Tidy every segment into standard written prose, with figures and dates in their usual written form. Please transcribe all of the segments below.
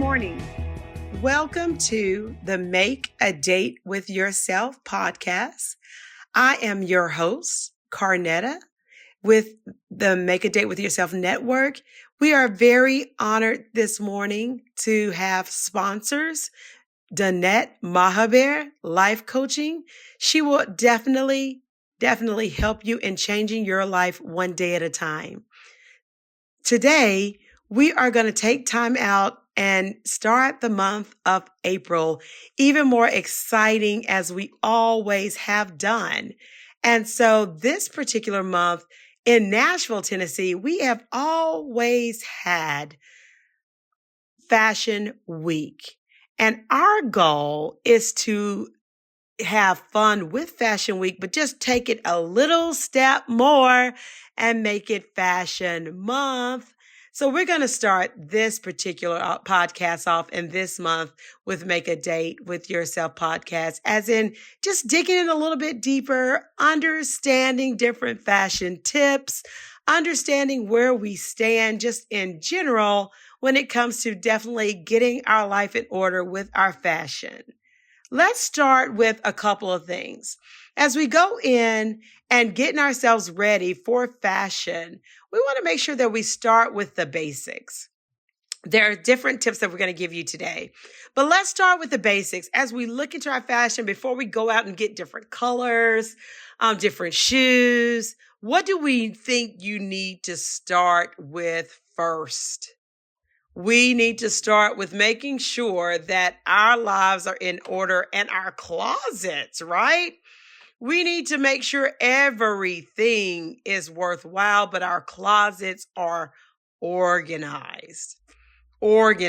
morning. Welcome to the Make a Date with Yourself podcast. I am your host, Carnetta, with the Make a Date with Yourself network. We are very honored this morning to have sponsors, Danette Mahaber, Life Coaching. She will definitely help you in changing your life one day at a time. Today, we are going to take time out and start the month of April even more exciting as we always have done. And so this particular month in Nashville, Tennessee, we have always had Fashion Week. And our goal is to have fun with Fashion Week, but just take it a little step more and make it Fashion Month. So we're going to start this particular podcast off in this month with Make a Date with Yourself podcast, as in just digging in a little bit deeper, understanding different fashion tips, understanding where we stand just in general when it comes to definitely getting our life in order with our fashion. Let's start with a couple of things. As we go in and getting ourselves ready for fashion, we want to make sure that we start with the basics. There are different tips that we're going to give you today, but let's start with the basics. As we look into our fashion, before we go out and get different colors, different shoes, what do we think you need to start with first? We need to start with making sure that our lives are in order and our closets, right? We need to make sure everything is worthwhile, but our closets are organized. When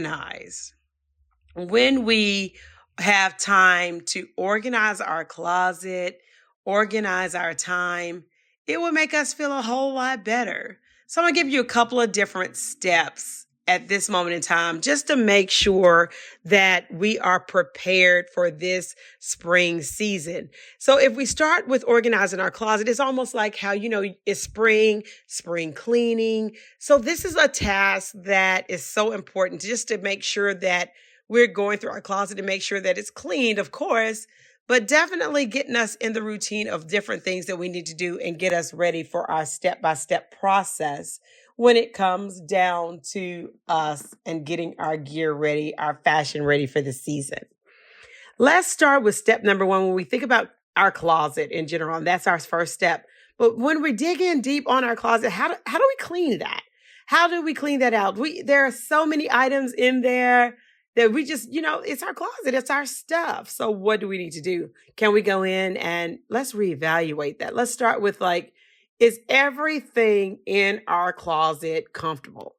we have time to organize our closet, organize our time, it will make us feel a whole lot better. So I'm going to give you a couple of different steps at this moment in time, just to make sure that we are prepared for this spring season. So if we start with organizing our closet, it's almost like how, it's spring cleaning. So this is a task that is so important just to make sure that we're going through our closet to make sure that it's cleaned, of course, but definitely getting us in the routine of different things that we need to do and get us ready for our step-by-step process when it comes down to us and getting our gear ready, our fashion ready for the season. Let's start with step number one when we think about our closet in general, and that's our first step. But when we dig in deep on our closet, how do we clean that? How do we clean that out? There are so many items in there that we just, it's our closet, it's our stuff. So what do we need to do? Can we go in and let's reevaluate that? Let's start with is everything in our closet comfortable?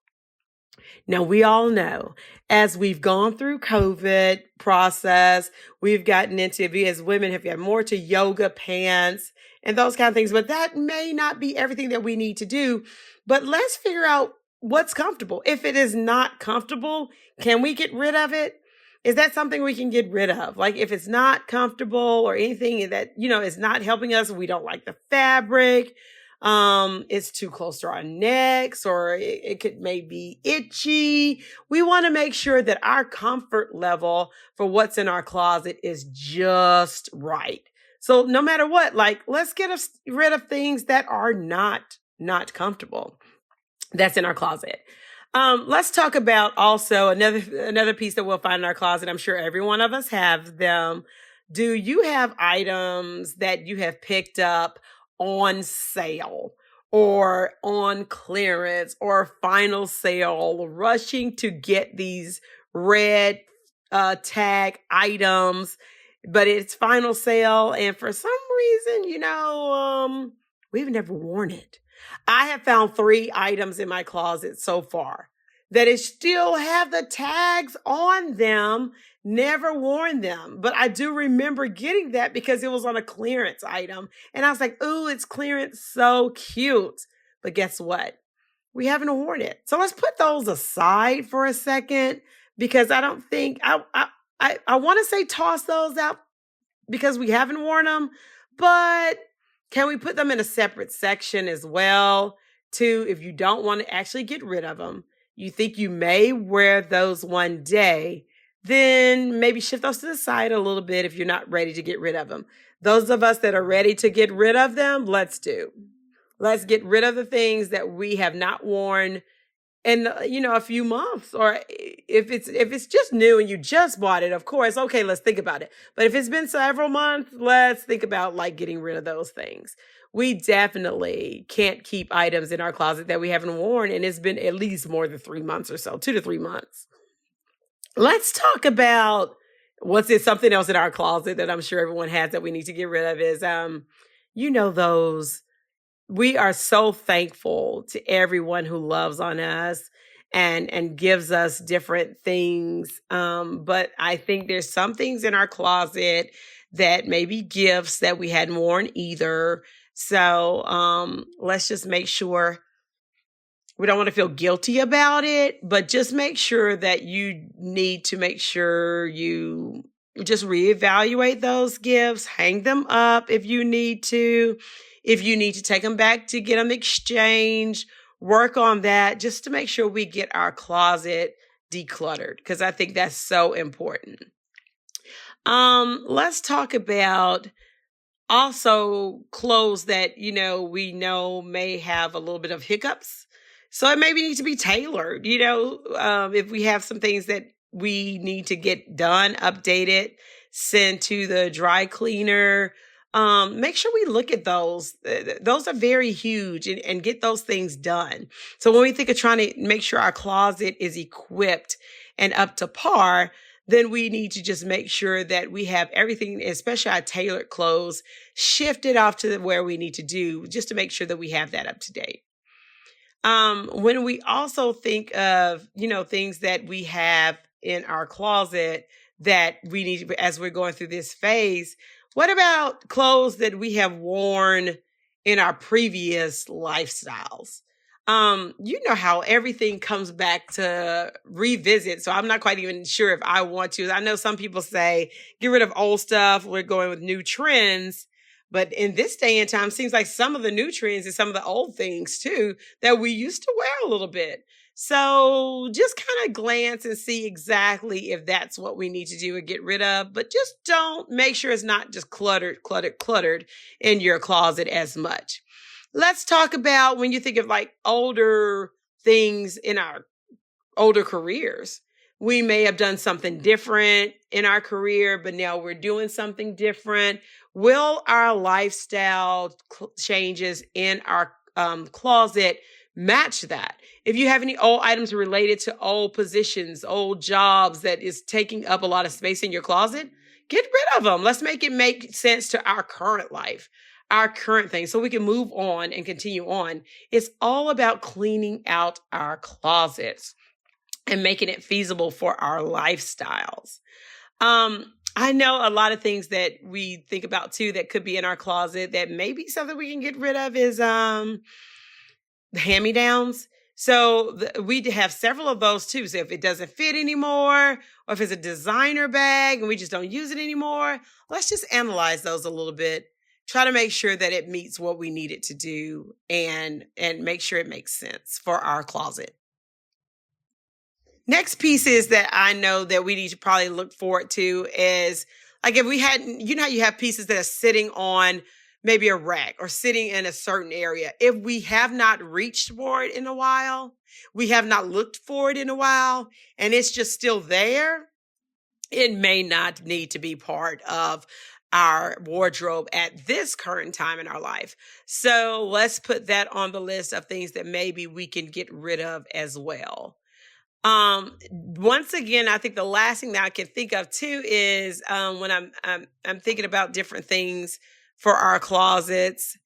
Now, we all know as we've gone through COVID process, we've gotten into, as women, have got more to yoga pants and those kind of things, but that may not be everything that we need to do. But let's figure out what's comfortable. If it is not comfortable, can we get rid of it? Is that something we can get rid of? Like if it's not comfortable or anything that, is not helping us, we don't like the fabric, it's too close to our necks, or it could maybe itchy. We want to make sure that our comfort level for what's in our closet is just right. So no matter what, let's get rid of things that are not comfortable that's in our closet. Let's talk about also another piece that we'll find in our closet. I'm sure every one of us have them. Do you have items that you have picked up on sale or on clearance or final sale, rushing to get these red tag items, but it's final sale, and for some reason, we've never worn it? I have found 3 items in my closet so far that it still have the tags on them, never worn them. But I do remember getting that because it was on a clearance item. And I was like, ooh, it's clearance, so cute. But guess what? We haven't worn it. So let's put those aside for a second, because I don't think, I want to say toss those out because we haven't worn them, but can we put them in a separate section as well, too, if you don't want to actually get rid of them? you think you may wear those one day, then maybe shift those to the side a little bit if you're not ready to get rid of them. Those of us that are ready to get rid of them, let's do. Let's get rid of the things that we have not worn in a few months, or if it's just new and you just bought it, of course, okay, let's think about it. But if it's been several months, let's think about like getting rid of those things. We definitely can't keep items in our closet that we haven't worn and it's been at least more than 3 months or so, 2 to 3 months. Let's talk about what's it something else in our closet that I'm sure everyone has that we need to get rid of is those we are so thankful to everyone who loves on us and gives us different things. But I think there's some things in our closet that maybe gifts that we hadn't worn either. So let's just make sure we don't want to feel guilty about it, but just make sure that you need to make sure you just reevaluate those gifts, hang them up if you need to. If you need to take them back to get them exchanged, work on that just to make sure we get our closet decluttered, because I think that's so important. Let's talk about also clothes that, we know may have a little bit of hiccups. So it maybe needs to be tailored, if we have some things that we need to get done, updated, sent to the dry cleaner. Make sure we look at those. Those are very huge and get those things done. So when we think of trying to make sure our closet is equipped and up to par, then we need to just make sure that we have everything, especially our tailored clothes, shifted off to where we need to do just to make sure that we have that up to date. When we also think of, things that we have in our closet that we need to, as we're going through this phase, what about clothes that we have worn in our previous lifestyles? You know how everything comes back to revisit. So I'm not quite even sure if I want to. I know some people say, get rid of old stuff. We're going with new trends. But in this day and time, it seems like some of the new trends is some of the old things too that we used to wear a little bit. So just kind of glance and see exactly if that's what we need to do and get rid of, but just don't make sure it's not just cluttered in your closet as much. Let's talk about when you think of like older things in our older careers. We may have done something different in our career, but now we're doing something different. Will our lifestyle changes in our closet match that? If you have any old items related to old positions, old jobs that is taking up a lot of space in your closet, get rid of them. Let's make it make sense to our current life, our current thing, so we can move on and continue on. It's all about cleaning out our closets and making it feasible for our lifestyles. I know a lot of things that we think about too that could be in our closet that maybe something we can get rid of is the hand-me-downs. So we have several of those too. So if it doesn't fit anymore, or if it's a designer bag and we just don't use it anymore, let's just analyze those a little bit. Try to make sure that it meets what we need it to do and make sure it makes sense for our closet. Next piece is that I know that we need to probably look forward to is like if we hadn't, how you have pieces that are sitting on maybe a rack or sitting in a certain area. If we have not reached for it in a while, we have not looked for it in a while, and it's just still there, it may not need to be part of our wardrobe at this current time in our life. So let's put that on the list of things that maybe we can get rid of as well. Once again, I think the last thing that I can think of too is when I'm thinking about different things for our closets.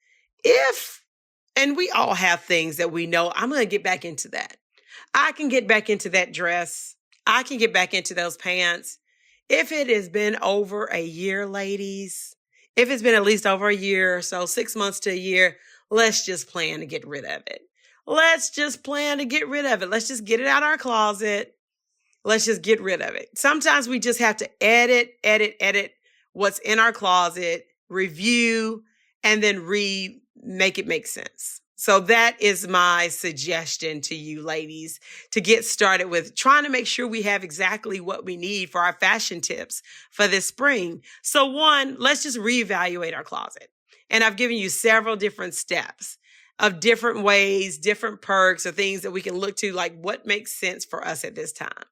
And we all have things that we know, I'm going to get back into that. I can get back into that dress. I can get back into those pants. If it has been over a year, ladies, if it's been at least over a year or so, 6 months to a year, let's just plan to get rid of it. Let's just plan to get rid of it. Let's just get it out of our closet. Let's just get rid of it. Sometimes we just have to edit what's in our closet, review, and then make it make sense. So that is my suggestion to you ladies to get started with trying to make sure we have exactly what we need for our fashion tips for this spring. So one, let's just reevaluate our closet. And I've given you several different steps of different ways, different perks or things that we can look to, like what makes sense for us at this time.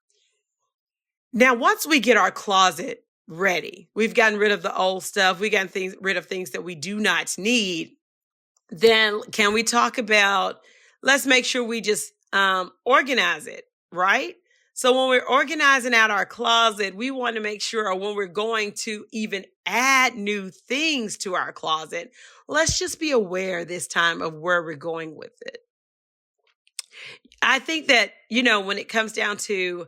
Now, once we get our closet ready, we've gotten rid of the old stuff, we got rid of things that we do not need, then can we talk about, let's make sure we just organize it, right? So when we're organizing out our closet, we want to make sure, or when we're going to even add new things to our closet, let's just be aware this time of where we're going with it. I think that, when it comes down to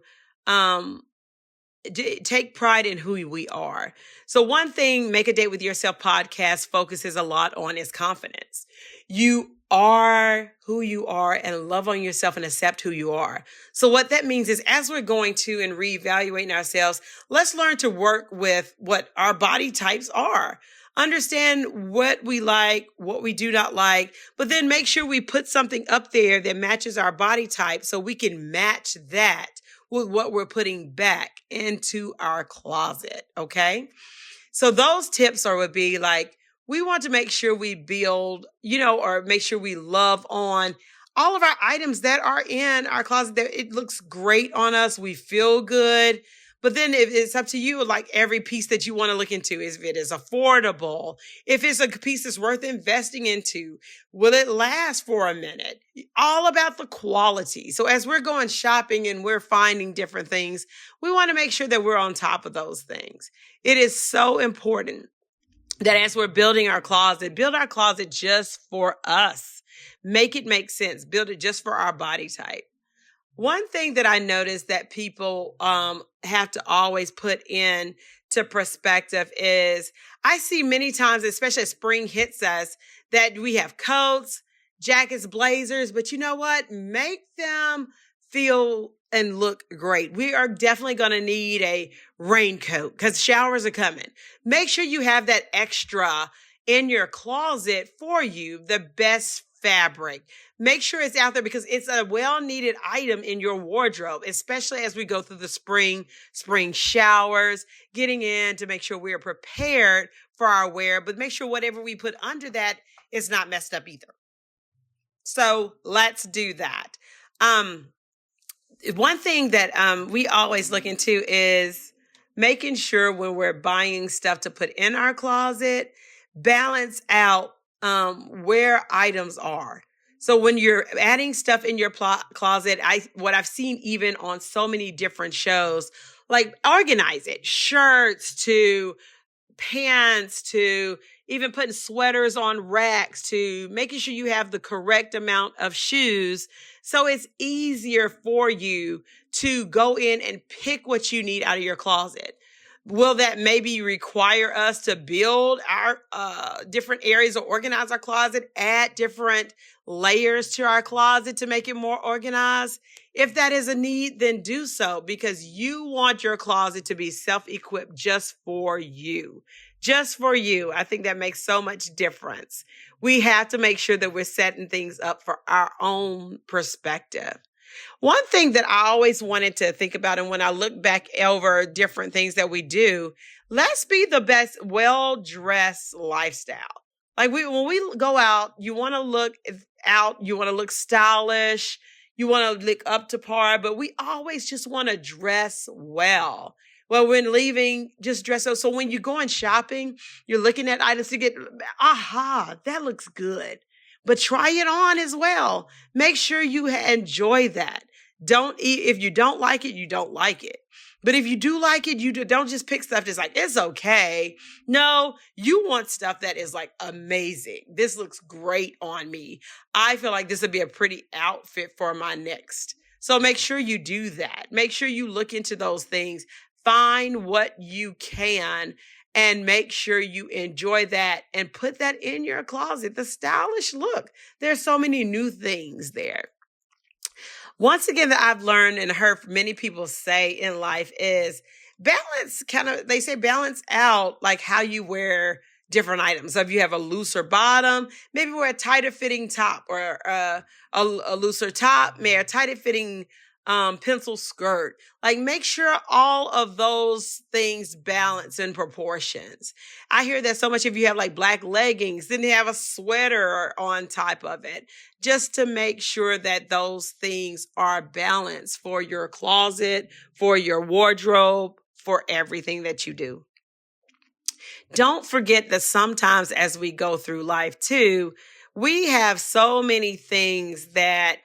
take pride in who we are. So one thing Make a Date with Yourself podcast focuses a lot on is confidence. You are who you are and love on yourself and accept who you are. So what that means is as we're going to and reevaluating ourselves, let's learn to work with what our body types are. Understand what we like, what we do not like, but then make sure we put something up there that matches our body type so we can match that with what we're putting back into our closet, okay? So those tips would be like, we want to make sure we build, or make sure we love on all of our items that are in our closet. That it looks great on us. We feel good. But then it's up to you, like every piece that you want to look into, if it is affordable, if it's a piece that's worth investing into, will it last for a minute? All about the quality. So as we're going shopping and we're finding different things, we want to make sure that we're on top of those things. It is so important that as we're building our closet, build our closet just for us. Make it make sense. Build it just for our body type. One thing that I noticed that people have to always put in to perspective is I see many times, especially as spring hits us, that we have coats, jackets, blazers, but you know what? Make them feel and look great. We are definitely going to need a raincoat because showers are coming. Make sure you have that extra in your closet for you, the best fabric. Make sure it's out there because it's a well-needed item in your wardrobe, especially as we go through the spring showers, getting in to make sure we are prepared for our wear, but make sure whatever we put under that is not messed up either. So let's do that. One thing that we always look into is making sure when we're buying stuff to put in our closet, balance out where items are. So when you're adding stuff in your closet, what I've seen even on so many different shows, like organize it, shirts to pants to even putting sweaters on racks to making sure you have the correct amount of shoes. So it's easier for you to go in and pick what you need out of your closet. Will that maybe require us to build our different areas or organize our closet, add different layers to our closet to make it more organized? If that is a need, then do so because you want your closet to be self-equipped just for you. Just for you. I think that makes so much difference. We have to make sure that we're setting things up for our own perspective. One thing that I always wanted to think about, and when I look back over different things that we do, let's be the best well-dressed lifestyle. Like when we go out, you want to look out, you want to look stylish, you want to look up to par, but we always just want to dress well. Well, when leaving, just dress up. So when you're going shopping, you're looking at items to get, that looks good. But try it on as well. Make sure you enjoy that. If you don't like it, you don't like it. But if you do like it, you don't just pick stuff that's like, it's okay. No, you want stuff that is like amazing. This looks great on me. I feel like this would be a pretty outfit for my next. So make sure you do that. Make sure you look into those things. Find what you can and make sure you enjoy that and put that in your closet. The stylish look. There's so many new things there. Once again, that I've learned and heard many people say in life is balance they say balance out like how you wear different items. So if you have a looser bottom, maybe wear a tighter fitting top, or a looser top, maybe a tighter fitting pencil skirt. Like, make sure all of those things balance in proportions. I hear that so much. If you have like black leggings, then they have a sweater on top of it, just to make sure that those things are balanced for your closet, for your wardrobe, for everything that you do. Don't forget that sometimes as we go through life too, we have so many things that,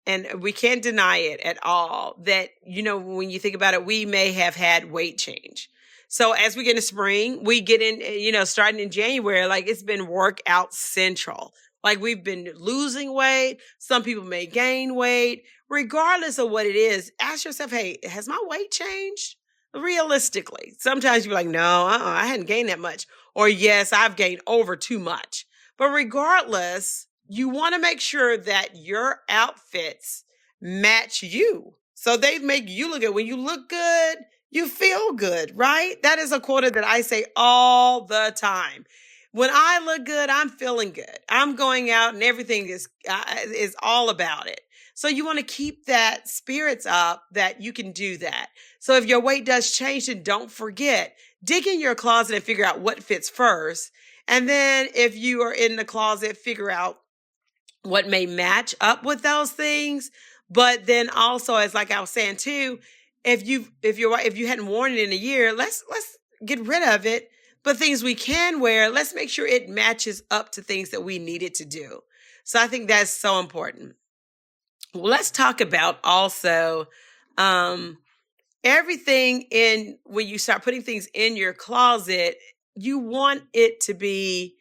and we can't deny it at all, that, when you think about it, we may have had weight change. So as we get into spring, we get in, starting in January, like, it's been workout central. Like, we've been losing weight. Some people may gain weight. Regardless of what it is, ask yourself, hey, has my weight changed? Realistically, sometimes you're like, no, I hadn't gained that much. Or yes, I've gained over too much. But regardless, you want to make sure that your outfits match you. So they make you look good. When you look good, you feel good, right? That is a quote that I say all the time. When I look good, I'm feeling good. I'm going out and everything is all about it. So you want to keep that spirits up, that you can do that. So if your weight does change, then don't forget, dig in your closet and figure out what fits first. And then if you are in the closet, figure out what may match up with those things. But then also, as like I was saying too, if you hadn't worn it in a year, let's get rid of it. But things we can wear, let's make sure it matches up to things that we need it to do. So I think that's so important. Well, let's talk about also everything when you start putting things in your closet, you want it to be,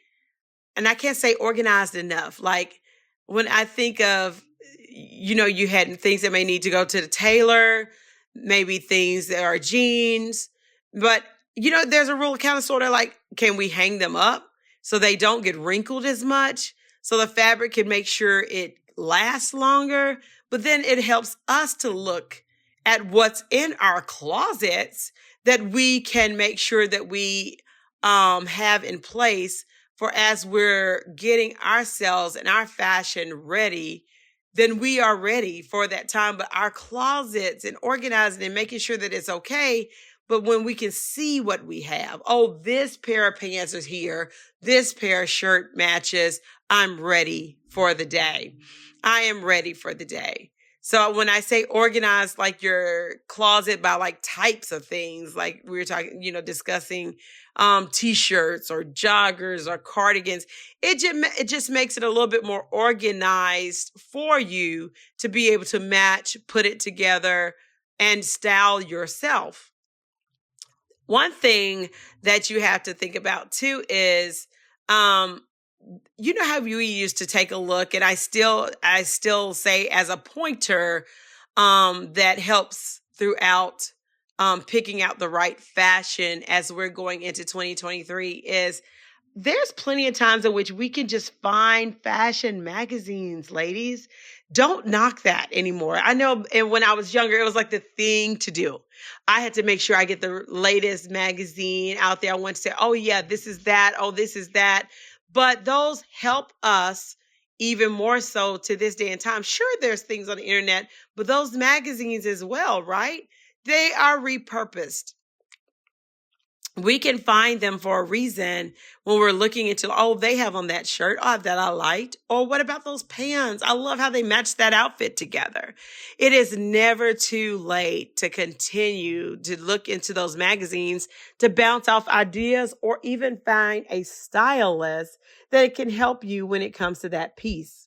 and I can't say organized enough. Like, when I think of, you had things that may need to go to the tailor, maybe things that are jeans, but there's a rule kind of sort of like, can we hang them up so they don't get wrinkled as much? So the fabric can make sure it lasts longer, but then it helps us to look at what's in our closets that we can make sure that we have in place for as we're getting ourselves and our fashion ready, then we are ready for that time. But our closets, and organizing and making sure that it's okay. But when we can see what we have, oh, this pair of pants is here, this pair of shirt matches, I'm ready for the day. I am ready for the day. So when I say organize, like your closet by like types of things, like we were talking, discussing t-shirts or joggers or cardigans, it just makes it a little bit more organized for you to be able to match, put it together, and style yourself. One thing that you have to think about too is, how we used to take a look, and I still say as a pointer, that helps throughout picking out the right fashion as we're going into 2023, is there's plenty of times in which we can just find fashion magazines, ladies. Don't knock that anymore. I know, and when I was younger, it was like the thing to do. I had to make sure I get the latest magazine out there. I want to say, oh yeah, this is that. Oh, this is that. But those help us even more so to this day and time. Sure, there's things on the internet, but those magazines as well, right? They are repurposed. We can find them for a reason when we're looking into, oh, they have on that shirt that I liked. Or what about those pants? I love how they match that outfit together. It is never too late to continue to look into those magazines to bounce off ideas, or even find a stylist that can help you when it comes to that piece.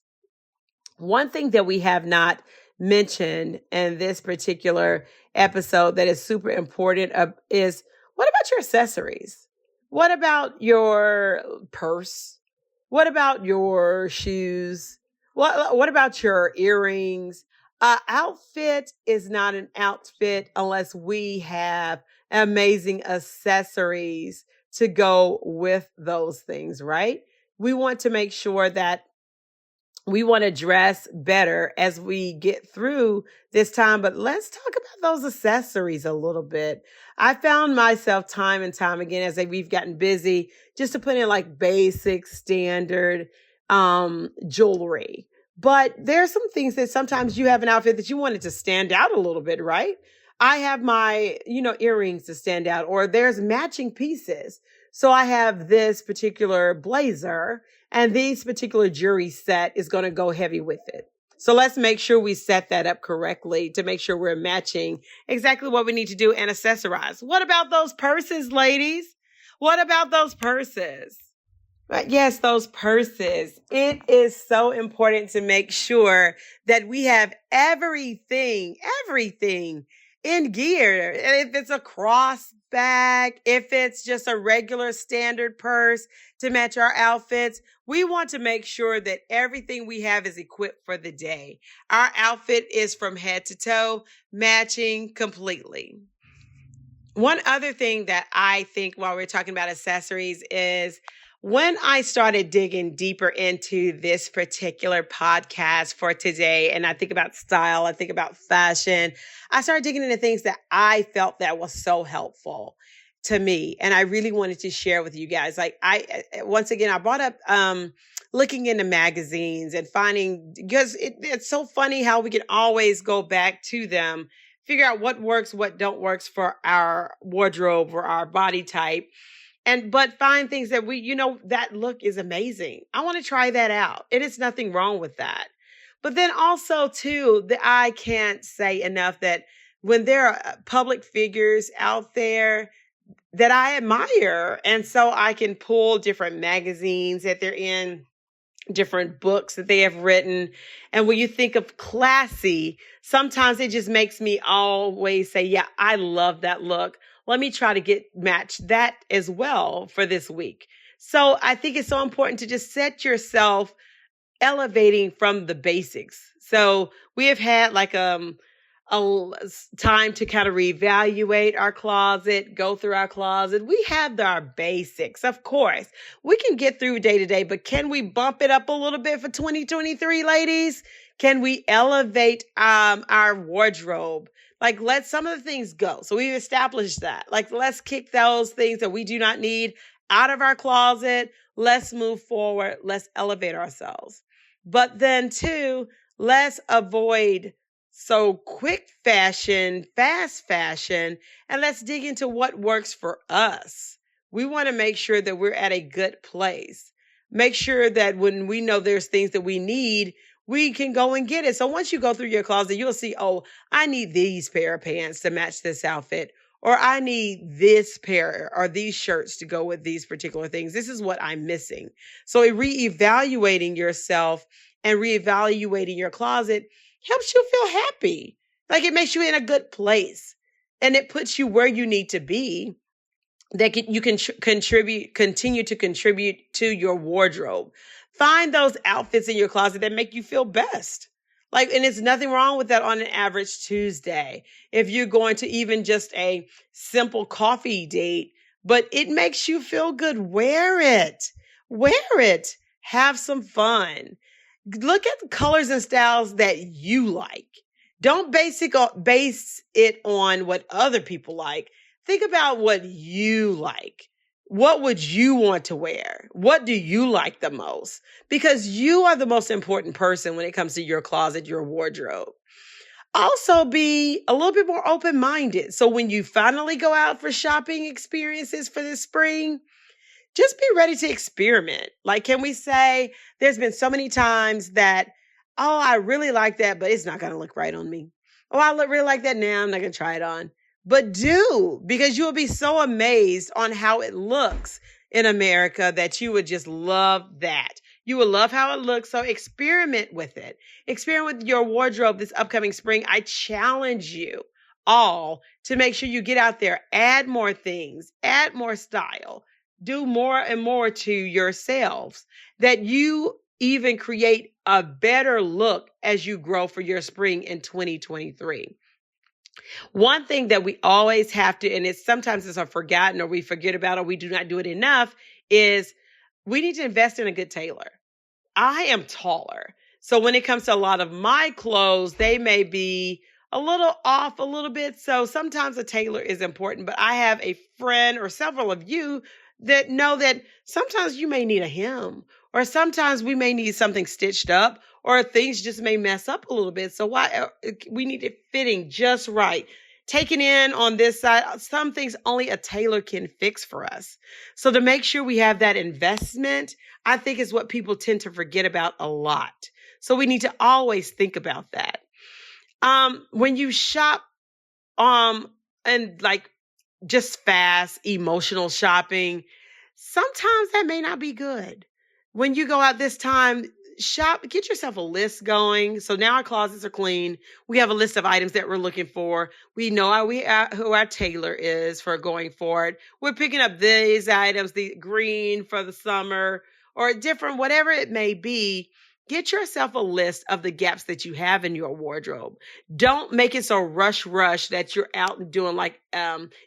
One thing that we have not mentioned in this particular episode that is super important is, what about your accessories? What about your purse? What about your shoes? What about your earrings? Outfit is not an outfit unless we have amazing accessories to go with those things, right? We want to make sure that we want to dress better as we get through this time. But let's talk about those accessories a little bit. I found myself time and time again as we've gotten busy just to put in like basic standard jewelry. But there are some things that sometimes you have an outfit that you want it to stand out a little bit, right? I have my, earrings to stand out, or there's matching pieces. So I have this particular blazer and this particular jewelry set is going to go heavy with it. So let's make sure we set that up correctly to make sure we're matching exactly what we need to do and accessorize. What about those purses, ladies? What about those purses? Right. Yes, those purses. It is so important to make sure that we have everything in gear. And if it's a cross bag, if it's just a regular standard purse to match our outfits, we want to make sure that everything we have is equipped for the day. Our outfit is from head to toe, matching completely. One other thing that I think while we're talking about accessories is when I started digging deeper into this particular podcast for today, and I think about style, I think about fashion, I started digging into things that I felt that was so helpful to me. And I really wanted to share with you guys. Like once again, I brought up, looking into magazines and finding, because it's so funny how we can always go back to them, figure out what works, what don't works for our wardrobe or our body type. But find things that that look is amazing. I want to try that out. It is nothing wrong with that. But then also too, I can't say enough that when there are public figures out there that I admire, and so I can pull different magazines that they're in, different books that they have written. And when you think of classy, sometimes it just makes me always say, yeah, I love that look. Let me try to match that as well for this week. So I think it's so important to just set yourself elevating from the basics. So we have had like a time to kind of reevaluate our closet, go through our closet. We have our basics. Of course, we can get through day to day, but can we bump it up a little bit for 2023, ladies? Can we elevate our wardrobe? Like, let some of the things go. So we've established that. Like, let's kick those things that we do not need out of our closet. Let's move forward. Let's elevate ourselves. But then too, let's avoid so quick fashion, fast fashion, and let's dig into what works for us. We want to make sure that we're at a good place. Make sure that when we know there's things that we need, we can go and get it. So once you go through your closet, you'll see, oh, I need these pair of pants to match this outfit, or I need this pair or these shirts to go with these particular things. This is what I'm missing. So reevaluating yourself and reevaluating your closet helps you feel happy. Like it makes you in a good place, and it puts you where you need to be, that you can continue to contribute to your wardrobe. Find those outfits in your closet that make you feel best. Like, and it's nothing wrong with that on an average Tuesday. If you're going to even just a simple coffee date, but it makes you feel good, wear it. Wear it. Have some fun. Look at the colors and styles that you like. Don't base it on what other people like. Think about what you like. What would you want to wear? What do you like the most? Because you are the most important person when it comes to your closet, your wardrobe. Also be a little bit more open-minded. So when you finally go out for shopping experiences for this spring, just be ready to experiment. Like, can we say there's been so many times that, oh, I really like that, but it's not going to look right on me. Oh, I really like that now. I'm not going to try it on. But do, because you will be so amazed on how it looks in America that you would just love that. You will love how it looks. So experiment with it. Experiment with your wardrobe this upcoming spring. I challenge you all to make sure you get out there, add more things, add more style, do more and more to yourselves, that you even create a better look as you grow for your spring in 2023. One thing that we always have to, and sometimes it's forgotten or we forget about or we do not do it enough, is we need to invest in a good tailor. I am taller. So when it comes to a lot of my clothes, they may be a little off a little bit. So sometimes a tailor is important, but I have a friend or several of you that know that sometimes you may need a hem, or sometimes we may need something stitched up, or things just may mess up a little bit. So we need it fitting just right. Taking in on this side, some things only a tailor can fix for us. So to make sure we have that investment, I think is what people tend to forget about a lot. So we need to always think about that. When you shop, and like just fast, emotional shopping, sometimes that may not be good. When you go out this time, get yourself a list going. So now our closets are clean. We have a list of items that we're looking for. We know who our tailor is for going forward. We're picking up these items, the green for the summer or different, whatever it may be. Get yourself a list of the gaps that you have in your wardrobe. Don't make it so rush that you're out and doing like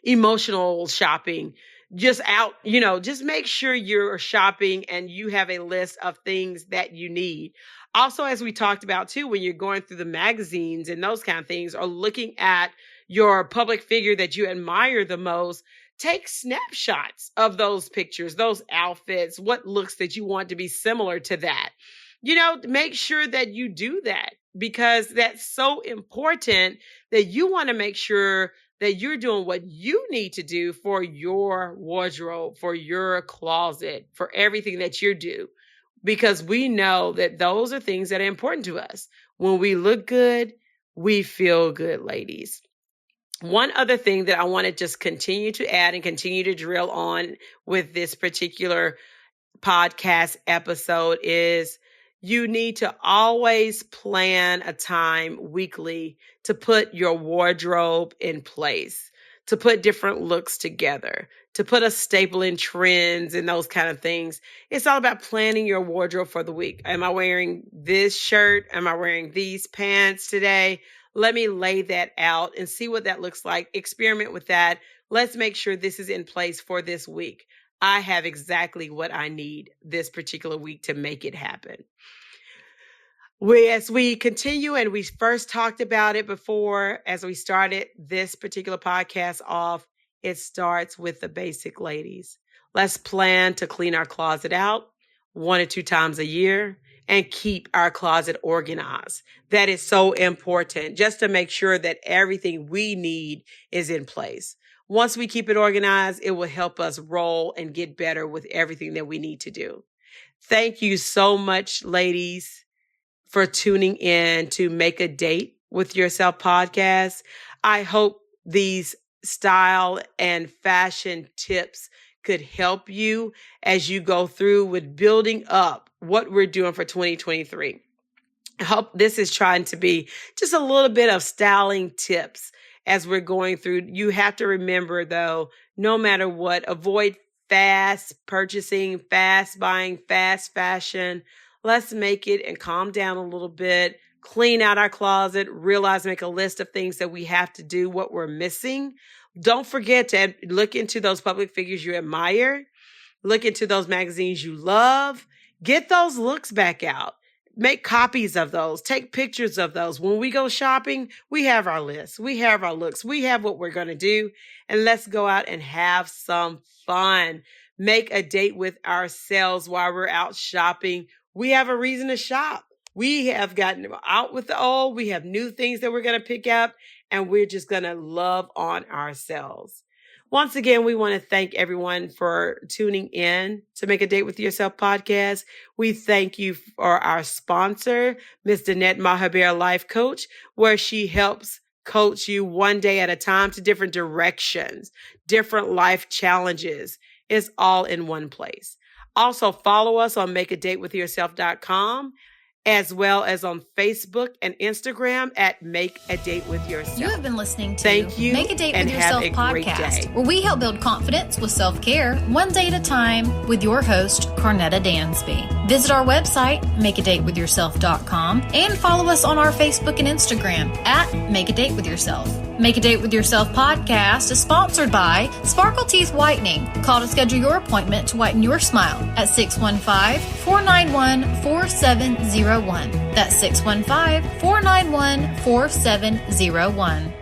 emotional shopping. Just out, just make sure you're shopping and you have a list of things that you need. Also, as we talked about too, when you're going through the magazines and those kind of things, or looking at your public figure that you admire the most, take snapshots of those pictures, those outfits, what looks that you want to be similar to that. Make sure that you do that, because that's so important that you want to make sure that you're doing what you need to do for your wardrobe, for your closet, for everything that you do, because we know that those are things that are important to us. When we look good, we feel good, ladies. One other thing that I want to just continue to add and continue to drill on with this particular podcast episode is you need to always plan a time weekly to put your wardrobe in place, to put different looks together, to put a staple in trends and those kind of things. It's all about planning your wardrobe for the week. Am I wearing this shirt? Am I wearing these pants today? Let me lay that out and see what that looks like. Experiment with that. Let's make sure this is in place for this week. I have exactly what I need this particular week to make it happen. As we continue, and we first talked about it before, as we started this particular podcast off, it starts with the basic, ladies. Let's plan to clean our closet out 1 or 2 times a year and keep our closet organized. That is so important, just to make sure that everything we need is in place. Once we keep it organized, it will help us roll and get better with everything that we need to do. Thank you so much, ladies, for tuning in to Make a Date with Yourself podcast. I hope these style and fashion tips could help you as you go through with building up what we're doing for 2023. I hope this is trying to be just a little bit of styling tips as we're going through. You have to remember, though, no matter what, avoid fast purchasing, fast buying, fast fashion. Let's make it and calm down a little bit, clean out our closet, make a list of things that we have to do, what we're missing. Don't forget to look into those public figures you admire, look into those magazines you love, get those looks back out. Make copies of those. Take pictures of those. When we go shopping, we have our list. We have our looks. We have what we're going to do. And let's go out and have some fun. Make a date with ourselves while we're out shopping. We have a reason to shop. We have gotten out with the old. We have new things that we're going to pick up, and we're just going to love on ourselves. Once again, we want to thank everyone for tuning in to Make a Date with Yourself podcast. We thank you for our sponsor, Ms. Danette Mahabir Life Coach, where she helps coach you one day at a time to different directions, different life challenges. It's all in one place. Also, follow us on makeadatewithyourself.com, as well as on Facebook and Instagram at Make a Date with Yourself. You have been listening to Thank you, Make a Date and with Yourself have a great podcast, day. where we help build confidence with self-care one day at a time with your host, Carnetta Dansby. Visit our website, makeadateWithYourself.com, and follow us on our Facebook and Instagram at Make a Date With Yourself. Make a Date With Yourself podcast is sponsored by Sparkle Teeth Whitening. Call to schedule your appointment to whiten your smile at 615-491-4701. That's 615-491-4701.